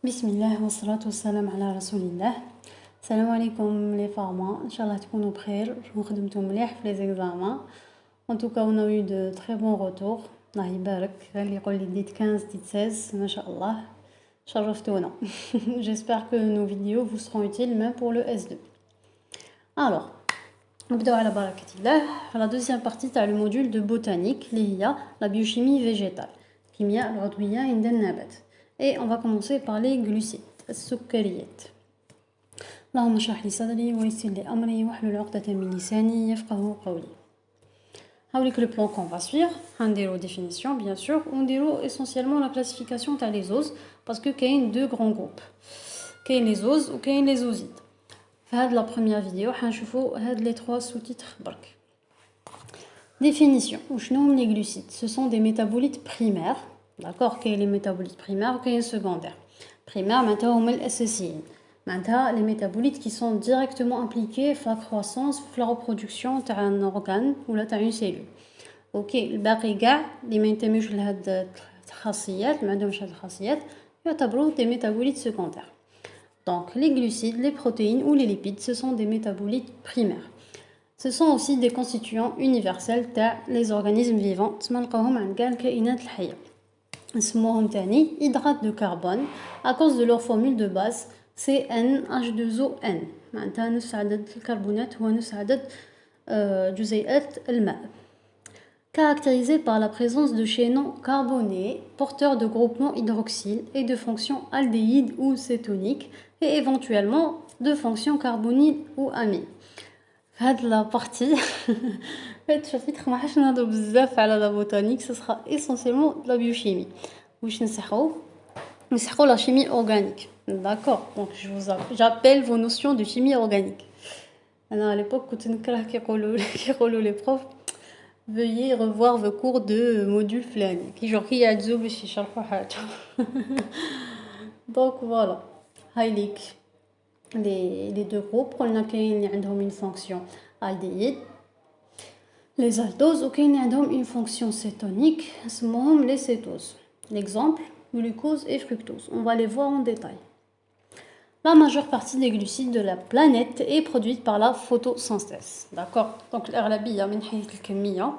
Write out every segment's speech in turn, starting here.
بسم الله والصلاة والسلام على رسول الله. السلام عليكم لي فارما، ان شاء الله تكونوا بخير وخدمتوا مليح في لي زيكزامان. ان توكا on a eu de très bons retours. الله يبارك، اللي يقول لي ديت 15 ديت 16 ما شاء الله شرفتونا. J'espère que nos vidéos vous seront utiles même pour le S2. Alors نبداو على بركة الله على دوزيام بارتي تاع الموديول دو بوتانيك اللي هي لا بيوشيمي فيجيتال، الكيمياء العضوية عند النبات. Et on va commencer par les glucides, السكريات. اللهم اشرح لي صدري ويسر لي امري واحلل عقدة من لساني يفقهوا قولي. هاوليك لو بلان كون va suivre. هنديرو définition bien sûr ونديرو essentiellement la classification تاع les os parce que كاين deux grands groupes. كاين les os وكاين les osides. في هاد لا première vidéo حنشوفوا هاد les trois sous-titres برك. Définition. وشنو هم les glucides? Ce sont des métabolites primaires. D'accord, كاين les métabolites primaires وكاين secondaires. Primaires معناتها هما الأساسيين. معناتها les métabolites qui sont directement impliqués في la croissance في la reproduction تاع un organe ولا تاع une cellule. اوكي، الباقي كاع اللي ما ينتميوش لهاد الخاصيات ما عندهمش هاد الخاصيات يعتبروا des métabolites secondaires. Donc les glucides, les protéines ou les lipides, ce sont des métabolites primaires. Ce sont aussi des constituants universels تاع les organismes vivants. تسمى نلقاوهم عند كاع الكائنات الحية. نسموهم تاني hydrates de carbone à cause de leur formule de base CnH2ON. معناتها نفس عدد الكربونات هو نفس عدد جزيئات الماء. Caractérisés par la présence de chaînons carbonés porteurs de groupements hydroxyles et de fonctions aldéhydes ou cétoniques et éventuellement de fonctions carbonyles ou amines. هاد لا بارتي هاد الشابيتر ما حاش نهضروا بزاف على لا بوتانيك، ce sera essentiellement de la biochimie. واش نسحقوا la chimie organique. D'accord, donc j'appelle vos notions de chimie organique. انا à l'époque كنت نكره كيقولوا les profs veuillez revoir vos cours de module فلاني كي يعجزوا باش يشرحوا حاجه. Donc voilà, هايليك les deux groupes. قلنا كاين اللي عندهم une fonction aldéhyde les aldoses وكاين اللي عندهم une fonction cétonique اسمهم les cétoses. L'exemple, glucose et fructose. On va les voir en détail. La majeure partie des glucides de la planète est produite par la photosynthèse. D'accord. Donc الأغلبية من حيث الكمية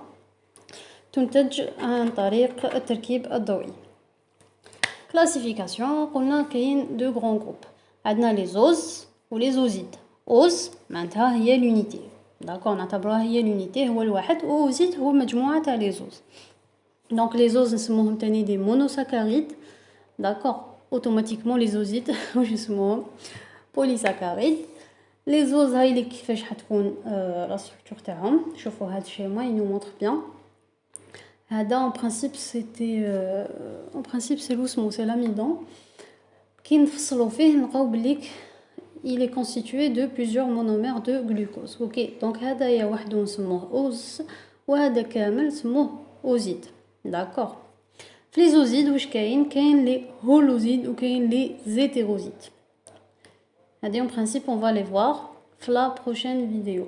تنتج عن طريق التركيب الضوئي. Classification. قلنا كاين deux grands groupes. عندنا les os و les osides. os معناتها هي l'unité. D'accord, نعتبروها هي l'unité هو الواحد و osides هو مجموعة تاع les os. Donc les os نسموهم تاني des monosaccharides. D'accord, automatiquement les osides واش نسموهم polysaccharides. Les os هاي كيفاش حتكون la structure تاعهم. شوفوا هاد الشيما il nous montre bien. هذا en principe c'est l'osmose, c'est l'amidon. كي نفصلوا فيه نلقاو بليك il est constitué de plusieurs monomères de glucose. OK, donc هذايا وحده نسموه os وهذا كامل نسموه oside. D'accord. في les osides واش كاين les holosides وكاين les hétérosides. هذه en principe on va les voir في la prochaine vidéo.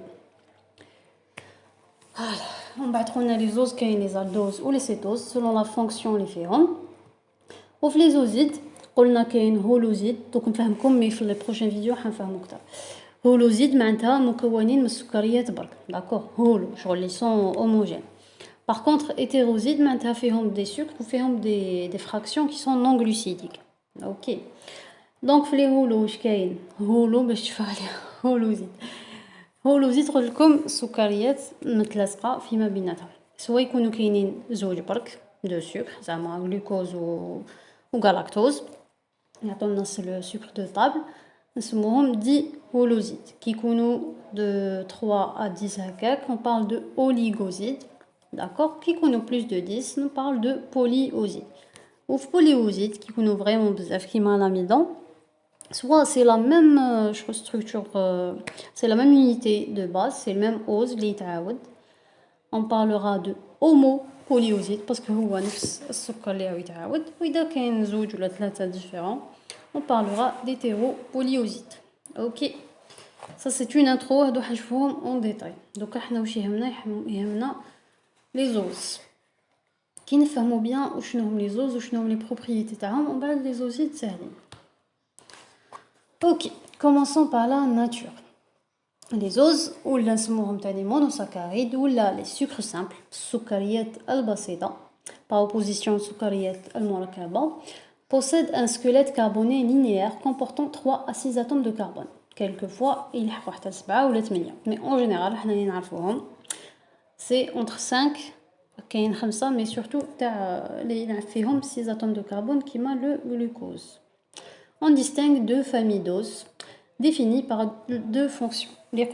On va trouver les os كاين les aldoses ou les cétoses selon la fonction اللي فيهم. وفي les osides قلنا كاين هولوزيد. دوك نفهمكم مي في لي بروشين فيديو حنفهمو اكثر. هولوزيد معناتها مكونين من السكريات برك. داكور، هولو شغل لي سون هوموجين. باغ كونطخ هيتيروزيد معناتها فيهم دي سكر وفيهم دي فراكسيون كي سون نون غلوسيديك. اوكي، دونك في لي هولو واش كاين هولو باش تشوفوا عليها هولوزيد. هولوزيد قلت لكم السكريات متلاصقه فيما بيناتها، سواء يكونوا كاينين زوج برك دو سكر زعما غلوكوز و غلاكتوز يعطونا نفس لو سكر دو طابل نسموهم دي هولوزيد. كي يكونوا de 3 à 10 هكاك on parle de oligoside. D'accord, qui يكونوا plus de 10 on parle de polyoside. ou polyoside qui يكونوا vraiment بزاف كيما l'amidon soit c'est la même structure, c'est la même unité de base, c'est le même os اللي يتعاود. on parlera de homopolyoside parce que هو نفس السكر اللي يتعاود. واذا كاين زوج ولا ثلاثه différents on parlera d'hétéropolyoside. OK, ça c'est une intro. هادو حنشوفوهم en détail. دوكا حنا واش يهمنا les os. كي نفهموا بيان وشنو هم les os وشنو هم les propriétés تاعهم ومن بعد les osides ساهلين. Ok, commençons par la nature. Les oses ou les monosaccharides ou les sucres simples, السكريات البسيطة, par opposition aux sucriyat المركبة, possèdent un squelette carboné linéaire comportant 3 à 6 atomes de carbone. Quelquefois, il y a 7 ou 8, mais en général, c'est entre 5 et 5, mais surtout, il y a 6 atomes de carbone qui m'a le glucose. On distingue deux familles d'oses définies par deux fonctions. Les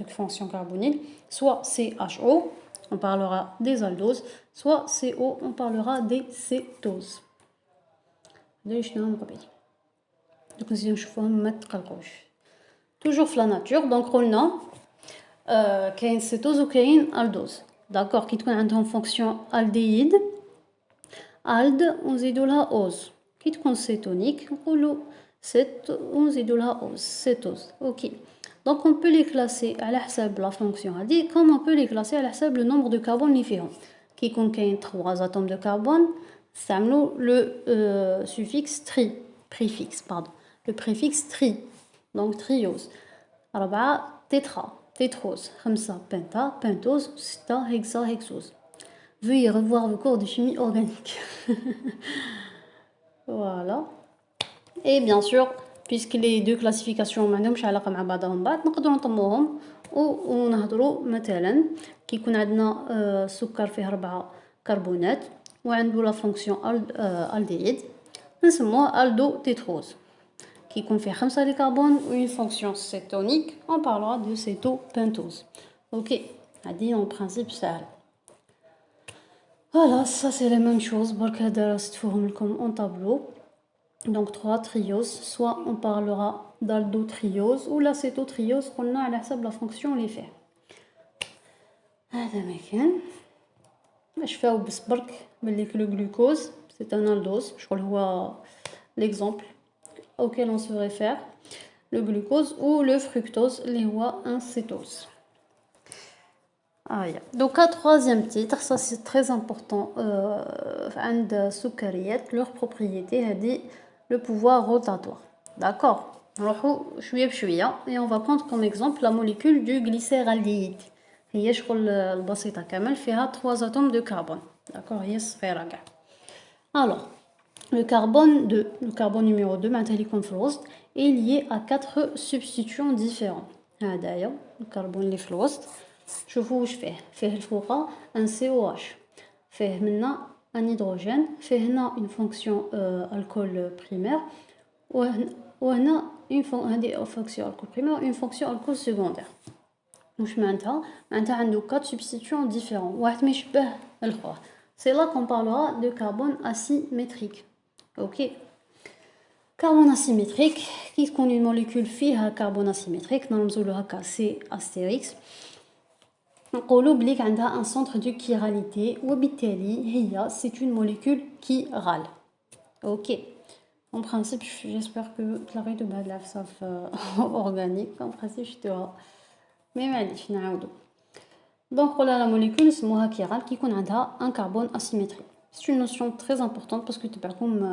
fonctions carbonyles, soit CHO, on parlera des aldoses, soit CO, on parlera des cétoses. Toujours la nature, donc on a une cétose ou une aldose. D'accord, qui a une fonction aldéhyde, alde, on zédo la ose. Qui est cétonique, on zédo la ose, cétose. Ok. Donc on peut les classer à la fonction AD, comme on peut les classer à le nombre de carbone différents. Qui contient 3 atomes de carbone, c'est le suffixe tri, préfixe, pardon. Le préfixe tri, donc triose. 4 tétra, tétrose, 5 penta, pentose, 6 hexa, hexose. Veuillez revoir le cours de chimie organique. Voilà. Et bien sûr, puisque les deux classifications ما عندهمش علاقة مع بعضهم بعض نقدروا نطموهم ونهضروا مثلا كي يكون عندنا سكر فيه 4 كربونات وعنده لا فونكسيون الديهيد نسموه الدو تيتروز كي يكون فيه 5 لي كربون و une fonction cétonique on parlera de cétopentose. OK, هذه en principe سهل. Voilà, ça c'est la même chose برك درستهم لكم en tableau. Donc 3 trioses, soit on parlera d'aldotriose ou l'acétotriose qu'on a à la la fonction l'effet. هذا ما كان باش فاو بس برك ملي le glucose c'est un aldose, je crois هو l'exemple auquel on se réfère, le glucose ou le fructose اللي هو un cétose. Donc un troisième titre, ça c'est très important, عند السكريات leur propriété هذه le pouvoir rotatoire. D'accord. Et on va prendre comme exemple la molécule du glycéraldéhyde. هي شغل البسيطة كامل فيها 3 atomes de carbone. D'accord. هي صغيرة كاع. Alors, le carbone 2, le carbone numéro 2, est lié à 4 substituants différents. D'ailleurs, le carbone اللي في الوسط شوفوا واش فيه الفوقة un COH, فيه منا un hydrogène, فيه هنا une fonction alcool primaire وهنا une fonction alcool primaire une fonction alcool secondaire. واش معناتها عنده 4 substituants différents واحد ما يشبه الاخر. C'est là qu'on parlera de carbone asymétrique. OK. Carbone asymétrique qui تكون une molécule فيها carbone asymétrique نرمزوا له هكا C astérix. نقولوا بليك عندها un centre de chiralité وبالتالي هي c'est une molécule chirale. OK. En principe, j'espère que tu l'as de bas de la organique. En principe, je te vois. Mais معليش نعاودو. Donc voilà la molécule اسمها chirale qui contient un carbone asymétrique. C'est une notion très importante parce que tu peux comme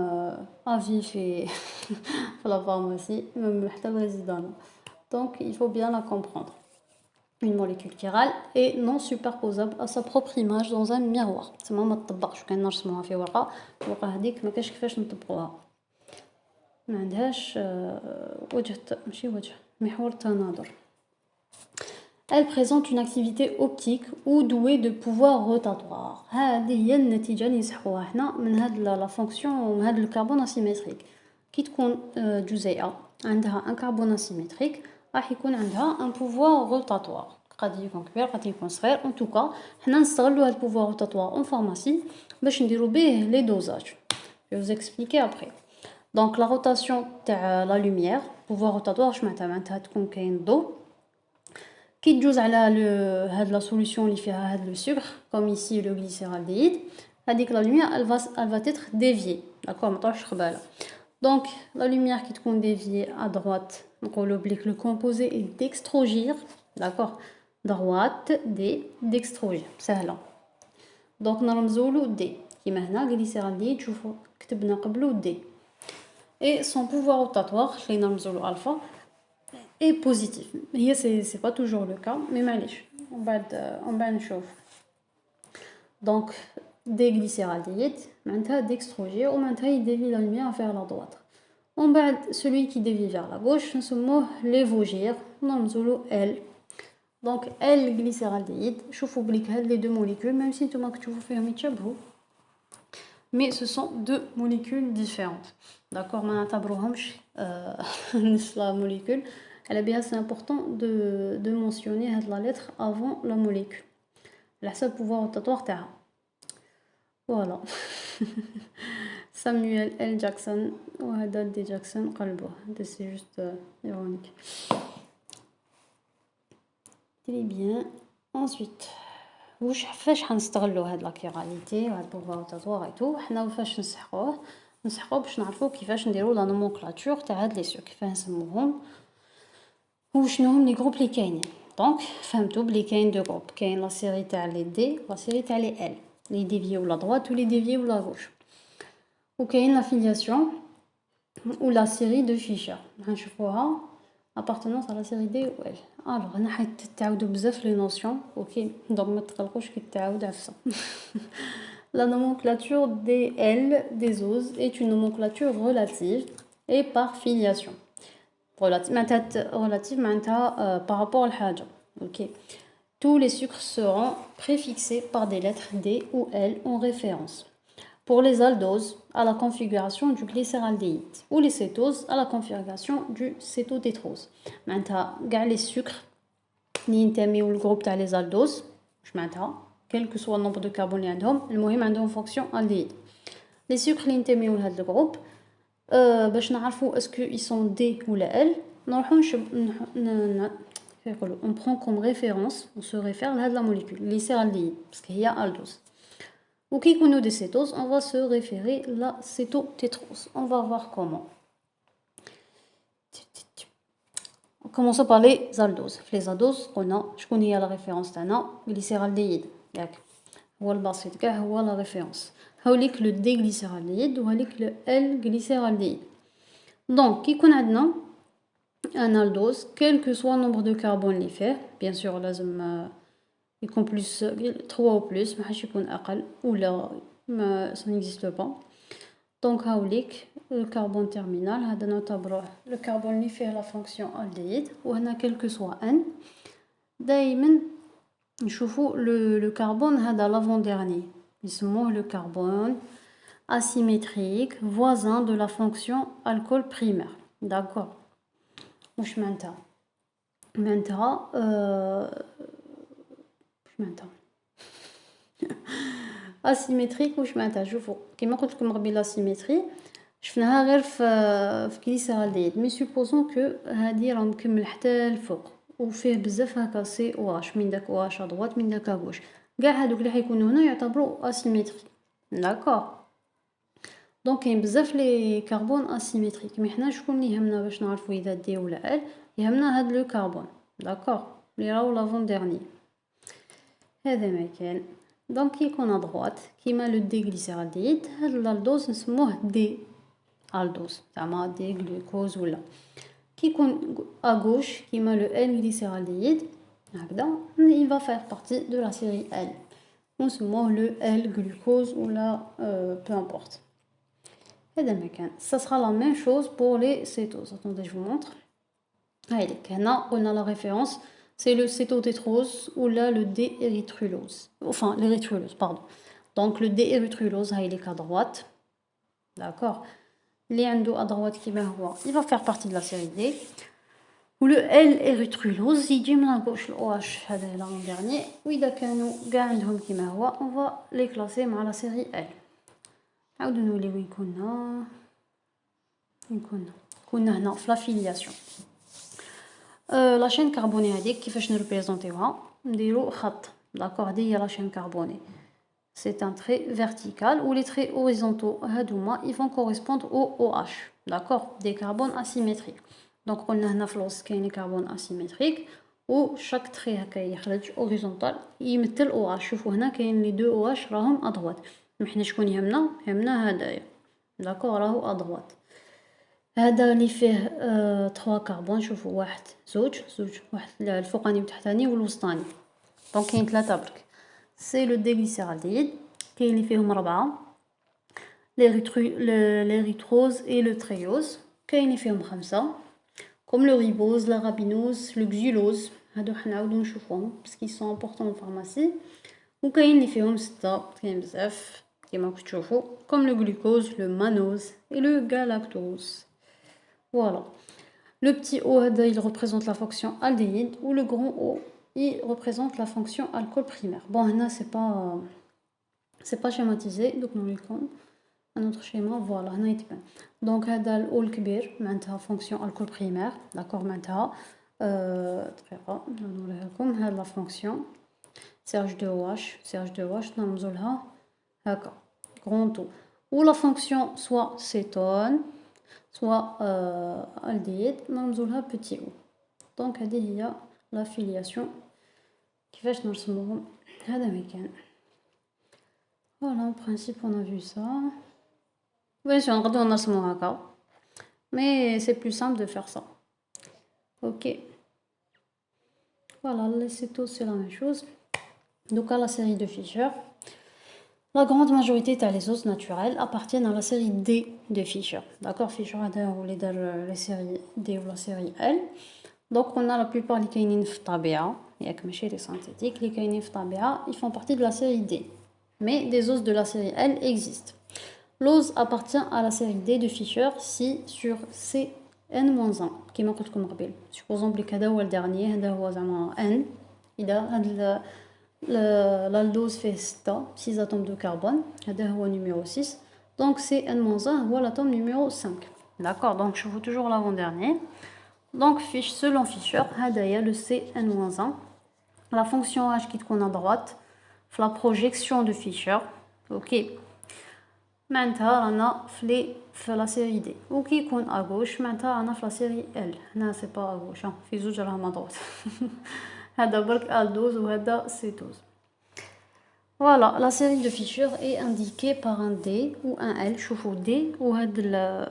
avis fait la pharmacie, même حتى الريزيدان. Donc il faut bien la comprendre. Une molécule chirale est non superposable à sa propre image dans un miroir. C'est ما تطبقش كان نرسموها في ورقة هذيك ما كاش كيفاش نطبقوها. ما عندهاش محور تناظر. Elle présente une activité optique ou douée de pouvoir rotatoire. هذه هي النتيجة اللي نسحبوها حنا من هاد لا فونكسيون ومن هاد الكربون اسيمتريك. كي تكون جزيئة عندها ان كربون اسيمتريك راح يكون عندها ان بوفوار روتاتوار. قد يكون كبير قد يكون صغير. ان توكا حنا نستغلوا هاد البوفوار روتاتوار اون فارماسي باش نديرو به لي دوزاج. Je vais vous expliquer après. Donc la rotation de la lumière, pouvoir rotatoire, je معناتها تكون كاين الضوء كي تجوز على هاد لا solution اللي فيها هاد le sucre comme ici le glycéraldéhyde هذيك la lumière elle va être déviée. D'accord, ما طرحش قبالة. Donc la lumière qui تكون déviée à droite نقولوا بليك le composé est dextrogir. D'accord, droite dextrogir سهلة. Donc نرمزولو D كيما هنا glycéraldéhyde شوفوا كتبنا قبلو D. et son pouvoir rotatoire اللي نرمزو له alpha est positif. هي c'est pas toujours le cas mais معليش on بعد نشوف. Donc des glycéraldéhydes معناتها dextrogés ومعناتها يديفي la lumière vers la droite. On بعد celui qui dévie vers la gauche نسموه lévogir نرمزو له L. Donc L glycéraldéhyde شوفوا بليك هاد les deux molécules même si نتوما كتشوفوا فيهم يتشابهوا mais ce sont deux molécules différentes. D'accord, ما نعتبروهمش نفس la molécule. Elle bien c'est important de mentionner هاد la lettre avant la molécule. على حسب pouvoir rotatoire تاعها. Voilà. Samuel L. Jackson وهذا دي جاكسون قلبوه. C'est juste ironique. Très bien. Ensuite واش فاش حنستغلوا هاد لا كيراليتي وهاد البوفوار روتاتوار اي تو حنا وفاش نسحقوه باش نعرفوا كيفاش نديروا لا نومونكلاتور تاع هاد لي سوك كيفاه نسموهم وشنو هم لي جروب لي كاينين. دونك فهمتوا بلي كاين دو جروب كاين لا سيري تاع لي دي لا سيري تاع لي ال لي ديفيو لا droite و لي ديفيو لا غوش وكاين لا فيلياسيون ou la série de Fischer. غنشوفوها appartenance à la série D ou L. Alors هنا حيتعاودوا بزاف لي نوسيون اوكي دونك ما تقلقوش كي تعاود عفسه. La nomenclature des L des os est une nomenclature relative et par filiation. Relative معناتها par rapport لحاجه. OK. Tous les sucres seront préfixés par des lettres D ou L en référence. Pour les aldoses, à la configuration du glycéraldéhyde ou les cétoses à la configuration du cétotétrose. Maintenant, les sucres qui ينتميو للجروب تاع les aldoses, quel que soit le nombre de carbone اللي عندهم, المهم عندهم fonction aldéhyde. Les sucres اللي ينتميو لهذا الجروب باش نعرفوا اسكو ils sont D ou la L, نروحو on prend comme référence, on se réfère à la molécule glycéraldéhyde parce qu'il y a aldose. Ou qui connaît des cétoses, on va se référer à la cétotétrose. On va voir comment. Commençons par les aldoses. Les aldoses, je connais la référence d'un glycéraldéhyde. هو البسيط كاع هو la référence. هاوليك le D-glycéraldéhyde وهاوليك le L-glycéraldéhyde. Donc, qui connaît عندنا un aldose, quel que soit le nombre de carbone اللي فيه, bien sûr لازم يكون plus 3 ou plus ما حاش يكون اقل ولا ما ça n'existe pas. Donc هاوليك الكربون تيرمينال هذا نعتبروه الكربون اللي فيه لا فونكسيون aldéhyde وهنا quel que soit n دائما نشوفوا لو كربون هذا لافون ديرني يسموه لو كربون asymétrique voisin de la fonction alcool primaire. D'accord. واش معناتها اسيمتريك واش معناتها شوفوا كيما قلت لكم قبل لا سيمتري شفناها غير في glycéraldéhyde مي سوبوزون كو هادي راه مكمل حتى الفوق وفيه بزاف هكا سي او اش من داك او اش ادروات من داك غوش كاع هادوك اللي حيكونوا هنا يعتبروا اسيمتريك. داكور دونك كاين بزاف لي كربون اسيمتريك مي حنا شكون اللي يهمنا باش نعرفوا اذا دي ولا ال يهمنا هاد لو كربون. داكور لي راهو لافون ديرني هذا ما كان. دونك يكون ادروات كيما لو دي غليسيرالديد هاد الالدوز نسموه دي الدوز زعما دي غلوكوز ولا كيكون اغوش كيما لو ال غليسيرالديد هكذا il va faire partie de la série L ونسموه لو ال غلوكوز ولا peu importe. هذا ما كان. Ça sera la même chose pour les cétoses. Attendez, je vous montre. هايليك هنا قلنا la référence c'est le cétotétrose ou là le D-érythrulose. Enfin, l'érythrulose, pardon. Donc le D-érythrulose, هايليك à droite. D'accord. اللي عنده à droite كيما هو il va faire partie de la série D. و le L-érythrulose يجي من الغوش OH هذا l'an dernier. وإذا كانوا كاع عندهم كيما هو on va les classer مع la série L. عاودوا نولي وين كنا هنا في لا فيلياسيون. لا شين كربوني هذيك كيفاش نريبريزونطيوها نديرو خط. داكوغ هذه هي لا شين كربوني سي ان تري فيرتيكال و لي تري اوريزونتو هادوما ils vont correspondre au OH. داكوغ دي كربون اسيمتريك. دونك قلنا هنا في الوسط كاين كربون اسيمتريك و شاك تري هكا يخرج اوريزونتال يمثل OH. شوفوا هنا كاين لي دو OH راهم ادروات. حنا شكون يهمنا هدايا. داكوغ راهو ادروات. هذا اللي فيه 3 كربون. شوفوا واحد زوج واحد الفوقاني والتحتاني والوسطاني. دونك كاين 3 برك. سي لو ديغليسيرالديد. كاين اللي فيهم 4 l'érythrose et le triose. كاين اللي فيهم 5 comme le ribose, la rabinose, le xylose. هادو حنعاودو نشوفوهم parce qu'ils sont importants en pharmacie. وكاين اللي فيهم 6 كاين بزاف كيما راكم تشوفوا comme le glucose, le mannose et le galactose. Voilà. Le petit O, il représente la fonction aldéhyde, ou le grand O, il représente la fonction alcool primaire. Bon, là, c'est pas schématisé, donc nous lisons un autre schéma. Voilà, là, il donc, هذا ال O الكبير معناتها fonction alcool primaire, d'accord, معناتها دقيقة نوريها لكم. هذه la fonction CH2OH نرمزو لها هكا grand O. ou la fonction soit cétone soit aldéhyde نرمزو لها petit o. دونك هذه هي لا فيلياسيون كيفاش نرسموهم. هذا ما كان فوالا برينسيپ اون ا فيو سا. بيان سور نقدروا نرسمو هكا مي سي بلو سامبل دو فير سا. اوكي فوالا لي سيتو سي لا ميم شوز. دوكا لا سيري دو فيشر. La grande majorité des os naturels appartiennent à la série D de Fischer. D'accord, Fischer a les séries D ou la série L. Donc on a la plupart des kainines ftabia, il y a que les synthétiques, les kainines ftabia, ils font partie de la série D. Mais des os de la série L existent. L'os appartient à la série D de Fischer si sur Cn-1, qui m'a dit comme rappel. Supposons que le dernier, N, il a l'aldose fait 6 atomes de carbone, c'est le numéro 6. Donc c'est N-1, voilà l'atome numéro 5. D'accord, donc je vous toujours l'avant-dernier. Donc selon Fischer, il y a le Cn-1. La fonction H qui est à droite, la projection de Fischer. Ok. Maintenant, on a la série D. Ou qui est à gauche, maintenant on a la série L. Non, c'est pas à gauche, c'est juste à la droite. هذا برك aldose ou هذا cétose. Voilà, la série de Fischer est indiquée par un D ou un L. شوفوا D وهذا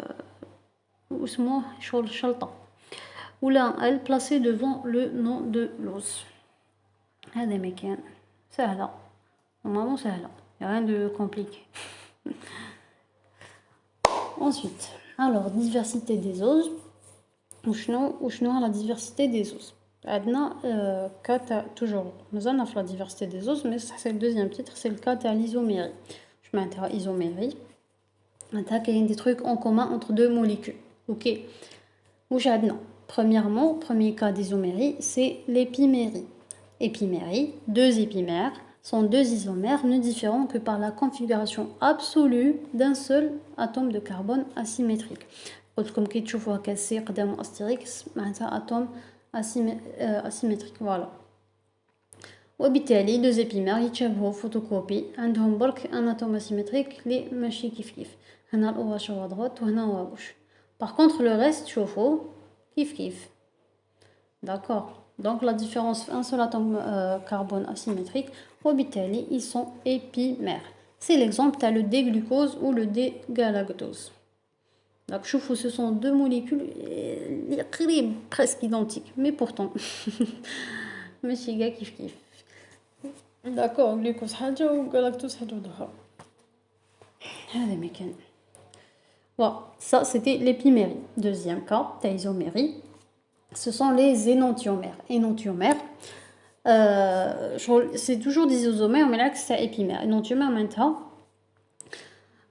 اسمه شلطة ou un L placé devant le nom de l'os. هذا مكان سهلة normalement سهلة, y a rien de compliqué. Ensuite, alors diversité des os. وشنو la diversité des os. عندنا toujours مازالنا في la diversité des os, mais c'est le deuxième titre, c'est le cas تاع l'isomérie. Je m'intéresse isomérie. معناتها كاين des trucs en commun entre deux molécules. OK. واش عندنا premièrement, premier cas d'isomérie, c'est l'épimérie. Épimérie, deux épimères sont deux isomères ne différant que par la configuration absolue d'un seul atome de carbone asymétrique. Comme كي تشوفوا هكا سي قدامه astérix معناتها atome asymétrique. Voilà. وبالتالي deux épimères يتشابهوا photocopie عندهم برك un atome asymétrique اللي ماشي كيف هنا ال OH هو droite وهنا هو gauche. Par contre le reste شوفوا كيف. D'accord. Donc la différence un seul atome carbone asymétrique وبالتالي ils sont épimères. C'est l'exemple t'as le D-glucose ou le D-galactose. Donc شوفوا ce sont deux molécules presque identiques mais pourtant ماشي كاع كيف. D'accord, glucose حاجة و galactose حاجة أخرى. هذا ما كان. Voilà, ça c'était l'épimérie. Deuxième cas, t'as isomérie. Ce sont les énantiomères. Énantiomères, c'est toujours des isomères, mais là c'est épimère. Énantiomère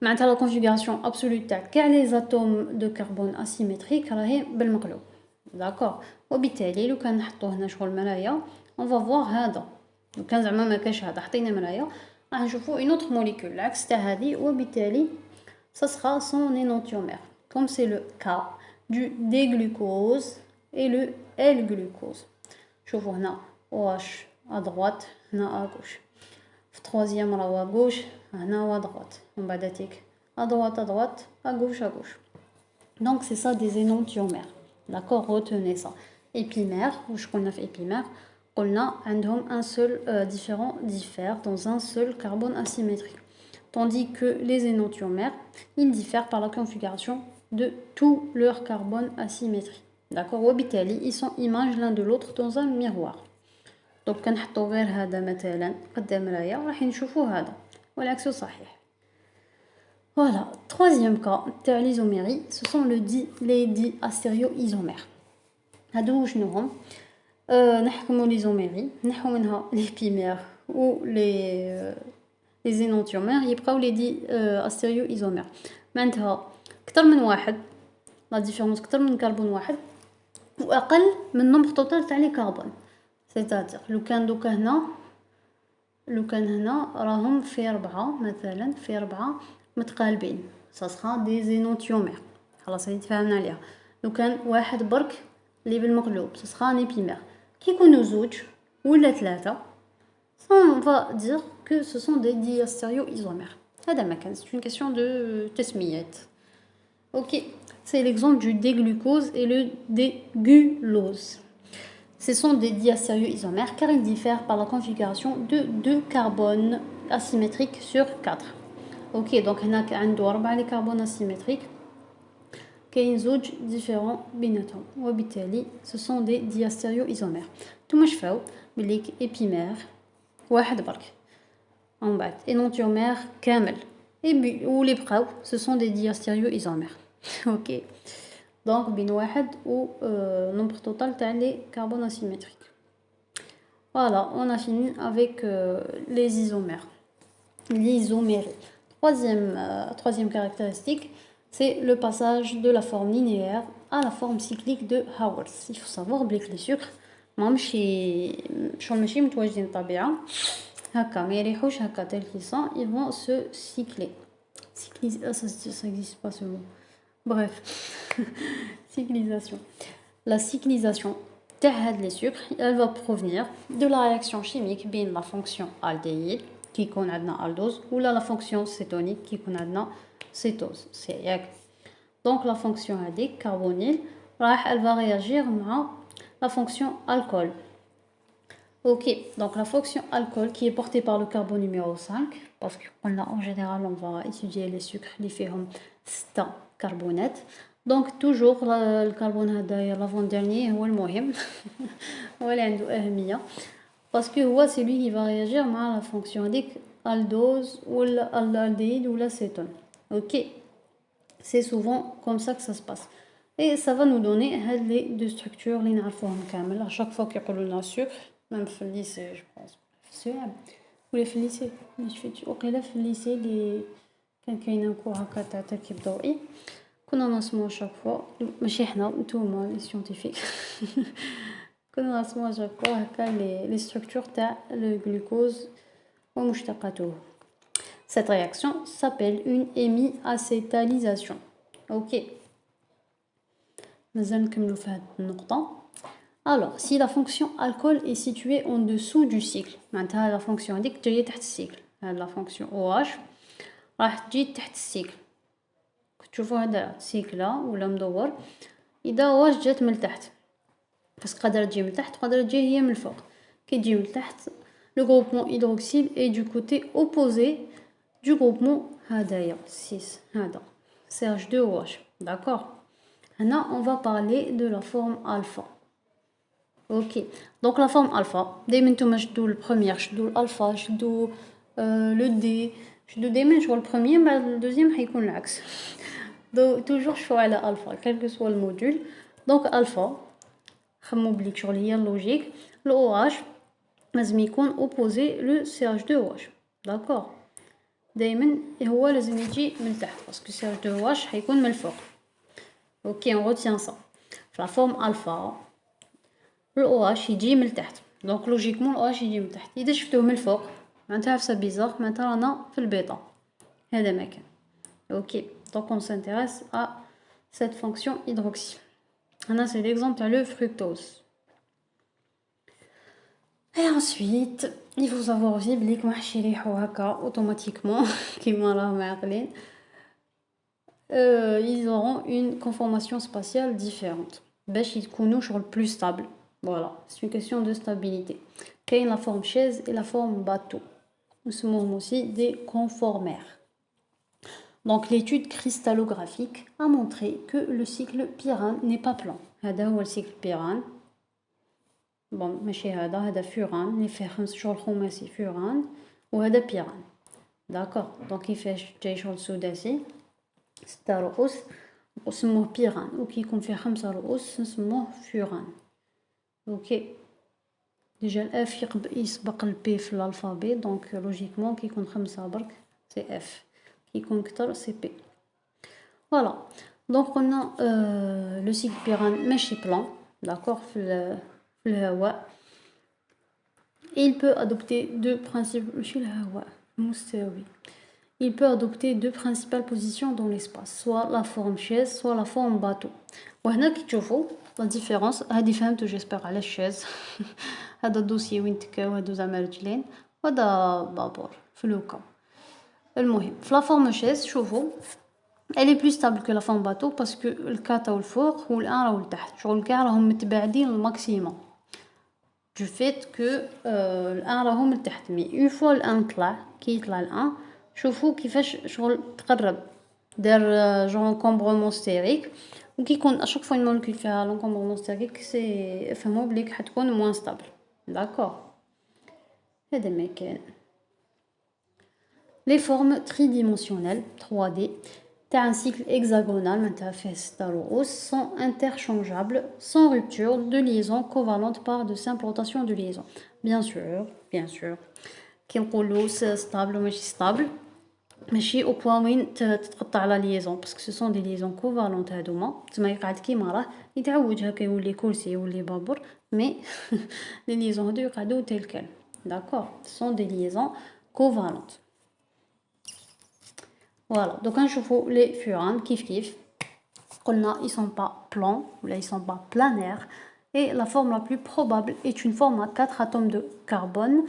معناتها la configuration absolue تاع كاع les atomes de carbone asymétrique راهي بالمقلوب. D'accord. وبالتالي لو كان نحطوه هنا شغل مرايا on va voir هذا. لو كان زعما ما كاش هذا حطينا مرايا راح نشوفوا une autre molécule العكس تاع هذه وبالتالي ça sera son énantiomère. Comme c'est le cas du D-glucose et le L-glucose. شوفوا هنا OH à droite هنا à gauche. في troisième راهو à gauche هنا هو à droite. ومن بعد تيك à droite à gauche. Donc c'est ça des énantiomères. D'accord, retenez ça. Épimères, واش قلنا في épimère قلنا عندهم un seul diffèrent dans un seul carbone asymétrique. Tandis que les énantiomères, ils diffèrent par la configuration de tout leur carbone asymétrique. D'accord. وبالتالي ils sont images l'un de l'autre dans un miroir. donc كنحطو غير هذا مثلا قدام مرايا راح نشوفو هذا والعكس صحيح. Voilà, troisième cas تاع l'isomérie, ce sont les diastéréoisomères. هادو شنو هم؟ نحكموا l'isomérie, نحو منها les bimères ou les énantiomères, يبقاو les diastéréoisomères. معناتها كتر من واحد، لا ديفيرونس كتر من كربون واحد واقل من نمبر توتال تاع لي كربون. سيتاتير لو كان دوكا هنا راهم في 4 مثلا، في 4 متقالبين، سا دي زينونتيومير. خلاص هادي تفاهمنا عليها. لو كان واحد برك اللي بالمقلوب سا ني بيمير. كي يكونوا زوج ولا 3 on va dire que ce sont des diastéréoisomères. هذا ما كان، c'est une question de تسميات. Ok, c'est l'exemple du déglucose et le dégulose. Ce sont des diastéréoisomères car ils diffèrent par la configuration de 2 carbones asymétriques sur 4. Ok, donc هناك عنده 4 les carbones asymétriques. كاين زوج différents بيناتهم وبالتالي ce sont des diastéréoisomères. نتوما شفاو بلي épimère واحد برك من بعد énantiomère كامل واللي بقاو ce sont des diastéréoisomères. ok, donc بين واحد و nombre total تاع les carbones asymétriques. Voilà, on a fini avec les isomères. L'isomérie. Troisième caractéristique, c'est le passage de la forme linéaire à la forme cyclique de Haworth. Il faut savoir que les sucres ماشي متواجدين الطبيعة هكا ما يريحوش هكا tel qu'ils sont, ils vont se cycler. Ça existe pas ce mot. Bref, cyclisation. La cyclisation تاع هاد les sucres, elle va provenir de la réaction chimique بين la fonction aldéhyde qui يكون عندنا aldose ولا la fonction cétonique qui يكون عندنا cétose. C'est ياك. Donc la fonction هذيك carbonyl راح elle va réagir مع la fonction alcool. Ok, donc la fonction alcool qui est portée par le carbone numéro 5, parce qu'en général on va étudier les sucres qui font 6 carbonates. Donc toujours le carbone هذايا l'avant-dernier هو المهم هو اللي عنده أهمية parce que هو c'est lui qui va réagir مع la fonction هذيك aldose ou l'aldéhyde ou l'acétone. Ok, c'est souvent comme ça que ça se passe. Et ça va nous donner les deux structures اللي نعرفوهم كامل. À chaque fois كيقولوا لنا sucre, même في الليسي je pense السواعب ولا في الليسي مش فيت وقيلا في الليسي اللي كان كاين كور هكا تاع تركيب ضوئي كنا نرسمو شاك فوا، ماشي حنا نتوما لي سيونتيفيك كنا نرسمو شاك فوا هكا لي ستركتور تاع لو غلوكوز ومشتقاته. Cette réaction s'appelle une hémiacétalisation. Ok, مازال نكملو في هاد النقطة. Alors, si la fonction alcool est située en dessous du cycle, معناتها la fonction هذيك جاية تحت السيكل، هاد la fonction OH راح تجي تحت السيكل. تشوفوا هذا سيكلا ولا مدور، إذا OH جات من التحت، بس قادرة تجي من التحت قادرة تجي هي من الفوق. كي تجي من التحت le groupement hydroxyle est du côté opposé du groupement هذايا 6 هذا CH2OH. D'accord. Maintenant, on va parler de la forme alpha. Ok, donc la forme alpha, دايما نتوما شدو البروميير شدو الالفا شدو لو دي شدو دايما شغل البروميير بعد الدوزيام حيكون العكس. دو توجور شو على الفا كل كو سوا الموديل. دونك الفا خمو بليك شغل هي اللوجيك لو او اش لازم يكون اوبوزي لو سي اش 2 او اش. داكور، دايما هو لازم يجي من تحت باسكو سي اش 2 او اش حيكون من الفوق. اوكي on retient ça. في لا فورم الفا الاو اش يجي من تحت، دونك لوجيكمون الاو اش يجي من تحت. اذا شفتوه من الفوق معناتها عفسه بيزار، معناتها رانا في البيتا، هذا ما كان. اوكي دونك on s'intéresse à cette fonction hydroxyle. هنا c'est l'exemple تاع le fructose. Et ensuite il faut savoir aussi بليك ما حش يريحو هكا اوتوماتيكمون كيما راهم عاقلين. Ils auront une conformation spatiale différente باش يكونوا شغل plus stable. Voilà, c'est une question de stabilité. كاين la forme chaise et la forme bateau. Nous sommes aussi des conformères. Donc l'étude cristallographique a montré que le cycle Piran n'est pas plan. هذا هو الcycle Piran. بون ماشي هذا فوران اللي فيه 5 شهور خماسي فوران وهذا بيران. داكوغ دونك كيفاش جاي شغل سداسي 6 رؤوس نسموه بيران، وكي يكون فيه 5 رؤوس نسموه فوران. اوكي ديجا الاف يسبق البي في الالفابي، دونك لوجيكمون كي يكون 5 برك سي اف، كي يكون كتر سي بي. فوالا دونك قلنا لو سيكل بيران ماشي بلان داكوغ في الهواء. Il peut adopter deux principes ماشي الهواء مستوي. Il peut adopter deux principales positions dans l'espace, soit la forme chaise, soit la forme bateau. وهنا كي تشوفوا لا ديفيرونس هادي فهمتو جيسبر على الشاز. هذا الدوسي وين تكاو هادو زعما رجلين، وهذا بابور في لوكا. المهم في لا فورم شاز شوفوا elle est plus stable que la forme bateau parce que الكات راهو الفوق والان راهو لتحت، شغل كاع راهم متباعدين الماكسيموم du fait que الان راهم لتحت. مي اون فوا الان طلع كي يطلع الان شوفوا كيفاش شغل تقرب دار جون كومبرومون ستيريك، وكي يكون اشاك فوا المولكول فيها لونكومبرومون ستيريك سي فهموا بلي حتكون موان ستابل. داكوغ هذا ما كان. لي فورم تريديمونسيونيل 3D تاع un cycle hexagonal معناتها فيه 6 رؤوس sont interchangeables sans rupture de liaison covalente par de simples rotations de liaison. bien sûr كي نقولوا ستابل وماشي ستابل ماشي او بوان وين تتقطع لا ليزون، باسكو سو سون دي ليزون كوفالونت هادوما، تسمى يقعد كيما راه يتعوج هكا يولي كرسي يولي بابور، مي لي ليزون هادو يقعدو تيل كال. داكوغ سون دي ليزون كوفالونت. فوالا دوكا نشوفو لي فوران كيف قلنا ils sont pas plans ou là ils sont pas planaires et la forme la plus probable est une forme à 4 atomes de carbone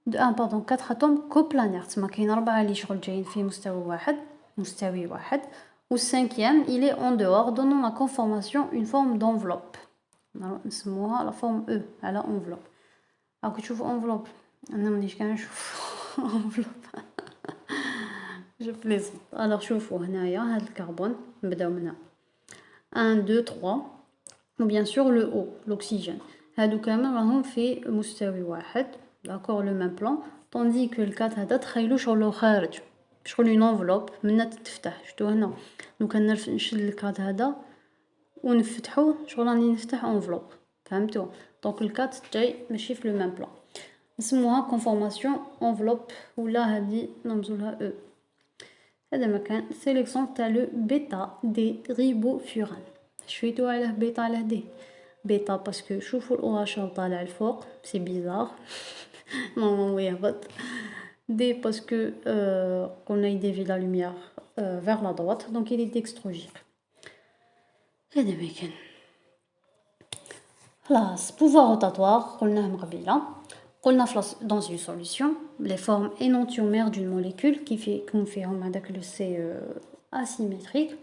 de 4 atomes coplanaires. تسمى كاين 4 اللي شغل جايين في مستوي واحد والسانكيام il est en dehors donnant la conformation une forme d'enveloppe نسموها la forme E على enveloppe. راكو تشوفوا enveloppe انا مانيش كاع نشوف enveloppe جو بليزونت. الوغ شوفوا هنايا هاد الكربون نبداو من هنا 1 2 3 و بيان سور لو او l'oxygène هادو كامل راهم في مستوي واحد داكور لو ميم بلان، طوندي كو الكات هذا تخيلوا شغل خارج شغل اون انفلوب منها تتفتح. شفتوا هنا لو كان نشد الكات هذا ونفتحوه شغل راني نفتح انفلوب، فهمتوا؟ دونك الكات جاي ماشي في لو ميم بلان، نسموها كونفورماسيون انفلوب ولا هذه نرمزولها او. هذا مكان سيليكسيون تاع لو بيتا دي ريبوفوران. شفيتو على بيتا على دي بيتا باسكو شوفوا الاو اش طالع الفوق سي بيزار نورمالمون يهبط. دي باسكو قلنا يديفي لا لوميير vers la droite donc il est dextrogire. هذا مكان خلاص. pouvoir rotatoire قلناه من قبيله. قلنا dans une solution les formes énantiomères d'une molécule qui fait كون فيهم هذاك لو سي asymétrique.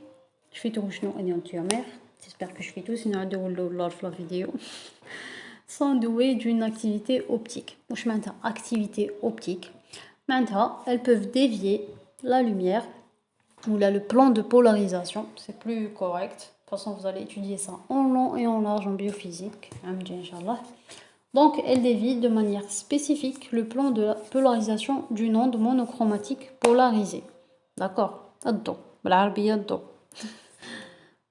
شفيتو شنو énantiomère؟ j'espère que شفيتو سينو عاد نولو في لا فيديو. sont douées d'une activité optique. واش معناتها activité optique؟ معناتها elles peuvent dévier la lumière ou là le plan de polarisation, c'est plus correct. De toute façon vous allez étudier ça en long et en large en biophysique inchallah. Donc elle dévie de manière spécifique le plan de la polarisation d'une onde monochromatique polarisée. D'accord? الضوء بالعربية الضوء.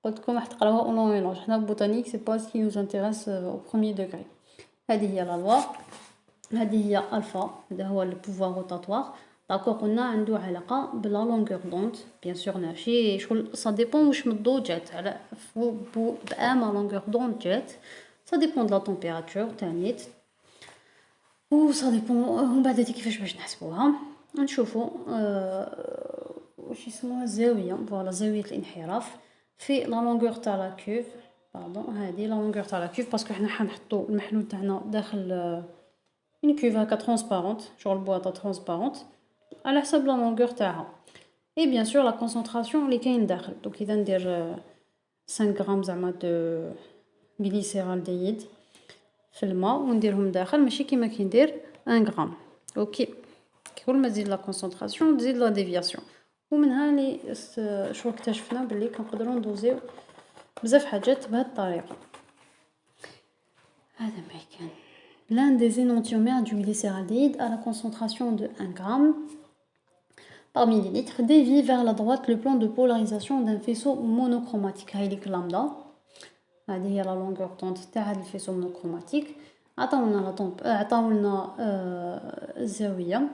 قلت لكم راح تقراوها en long et en large. حنا botanique c'est pas ce qui nous intéresse au premier degré. هذه هي la loi. هذه هي الفا، هذا هو البوفوار روتاتوار. داكوغ قلنا عنده علاقه بلا لونغور دوند بيان سور ماشي شغل سا ديبون واش من الضو جات على باما لونغور دوند جات سا ديبون دو لا تمبيراتور تاع النيت و سا ديبون ومن بعد هادي كيفاش باش نحسبوها نشوفوا واش يسموها الزاويه. فوالا زاويه الانحراف في لا لونغور تاع لا كوف. باردون هذه لا لونغور تاع لا كوف باسكو حنا حنحطوا المحلول تاعنا داخل une cuve هكا transparente شغل بواطه transparente على حسب لا لونغور تاعها et bien sûr la concentration اللي كاين داخل. دونك اذا ندير 5 غرام زعما دو غليسيرال دييد في الماء ونديرهم داخل ماشي كيما كي ندير 1 غرام. اوكي كل ما تزيد لا كونسونطراسيون تزيد لا ديفياسيون. ومنها لي شو اكتشفنا باللي كنقدروا ندوزيو بزاف حاجات بهذه الطريقه. هذا ما كان. L'un des énantiomères du glycéraldéhyde à la concentration de 1 gramme par millilitre dévie vers la droite le plan de polarisation d'un faisceau monochromatique. هاي ليك لامدا، هذه هي لا لونغور طونط تاع هذا الفيسو مونوكروماتيك. عطاولنا الزاويه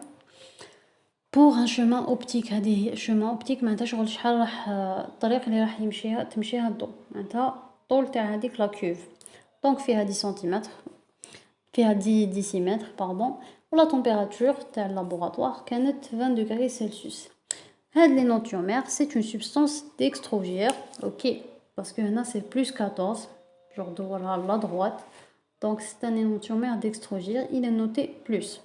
pour un chemin optique. هذه chemin optique معناتها شغل شحال راح الطريق اللي راح تمشيها الضوء، معناتها طول تاع هذيك لا كيوف. دونك فيها 10 سنتيمتر، فيها 10 ديسيمتر باردون، ولا تمبيراتور تاع اللابوراتوار كانت 20 degrés Celsius. هاد l'énantiomère c'est une substance d'extrogir. OK parce que هنا c'est plus 14 genre دورها à la droite. Donc c'est un énantiomère d'extrogir, il est noté plus.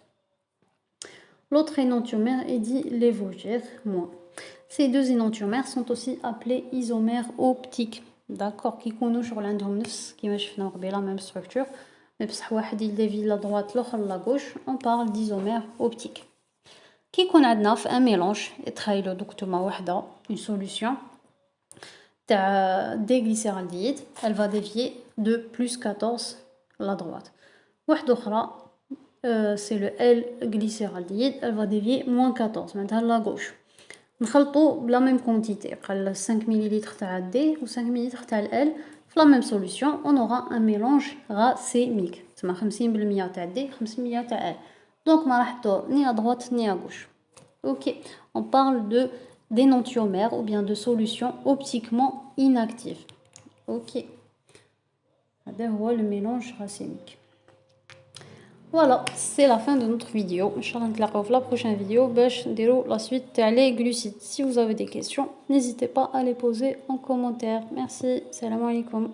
L'autre énantiomère est dit lévogir, moins. Ces deux énantiomères sont aussi appelés isomères optiques. D'accord, qui connaissent sur l'indome nefs, qui ماشي la même structure, mais بصح واحد il dévie la droite l'autre la gauche, on parle d'isomère optique. كي يكون عندنا في un mélange تخيلوا دوك نتوما وحده une solution تاع des glycéraldehydes, elle va dévier de plus 14 la droite. واحده اخرى c'est le L-glycéraldéhyde, elle va dévier moins 14 معناتها la gauche. نخلطوا بلا même quantité، قال 5 ml تاع D و 5 ml تاع L في la même solution on aura un mélange racémique، تسمى 50% تاع D 50% تاع L. donc ما راح تدور ni à droite ni à gauche. OK, on parle de d'énantiomères ou bien de solutions optiquement inactives. OK, هذا هو le mélange racémique. Voilà, c'est la fin de notre vidéo. Inch'Allah نتلاقاو في la prochaine vidéo باش نديرو la suite تاع les glucides. Si vous avez des questions, n'hésitez pas à les poser en commentaire. Merci, salam alaikum.